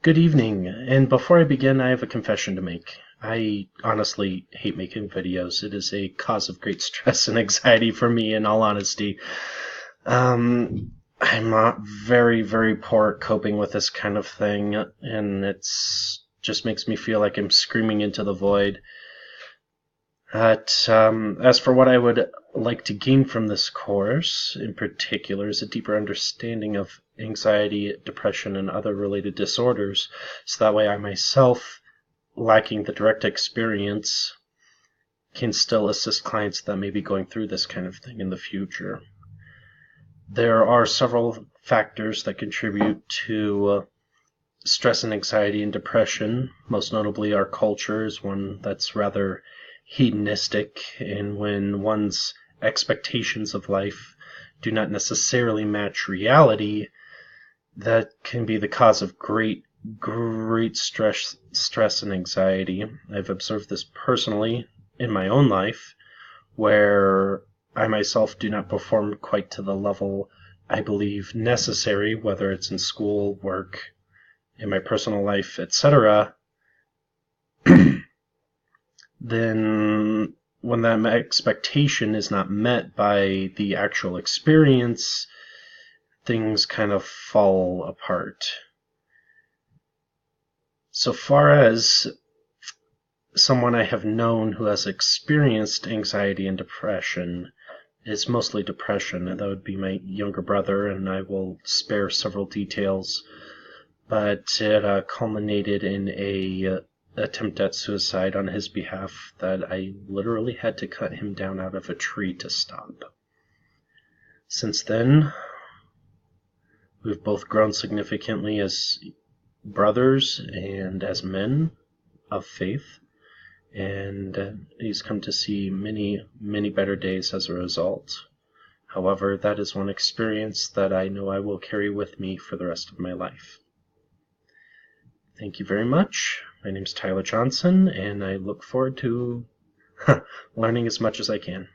Good evening, and before I begin, I have a confession to make. I honestly hate making videos. It is a cause of great stress and anxiety for me, in all honesty. I'm not very, very poor at coping with this kind of thing, and it's just makes me feel like I'm screaming into the void. As for what I would like to gain from this course, in particular, is a deeper understanding of anxiety, depression, and other related disorders, so that way I myself, lacking the direct experience, can still assist clients that may be going through this kind of thing in the future. There are several factors that contribute to stress and anxiety and depression. Most notably, our culture is one that's rather hedonistic, and when one's expectations of life do not necessarily match reality, that can be the cause of great stress and anxiety. I've observed this personally in my own life, where I myself do not perform quite to the level I believe necessary, whether it's in school, work, in my personal life, etc., then when that expectation is not met by the actual experience, things kind of fall apart. So far as someone I have known who has experienced anxiety and depression, it's mostly depression, and that would be my younger brother, and I will spare several details, but it culminated in a attempt at suicide on his behalf that I literally had to cut him down out of a tree to stop. Since then, we've both grown significantly as brothers and as men of faith, and he's come to see many, many better days as a result. However, that is one experience that I know I will carry with me for the rest of my life. Thank you very much. My name is Tyler Johnson, and I look forward to learning as much as I can.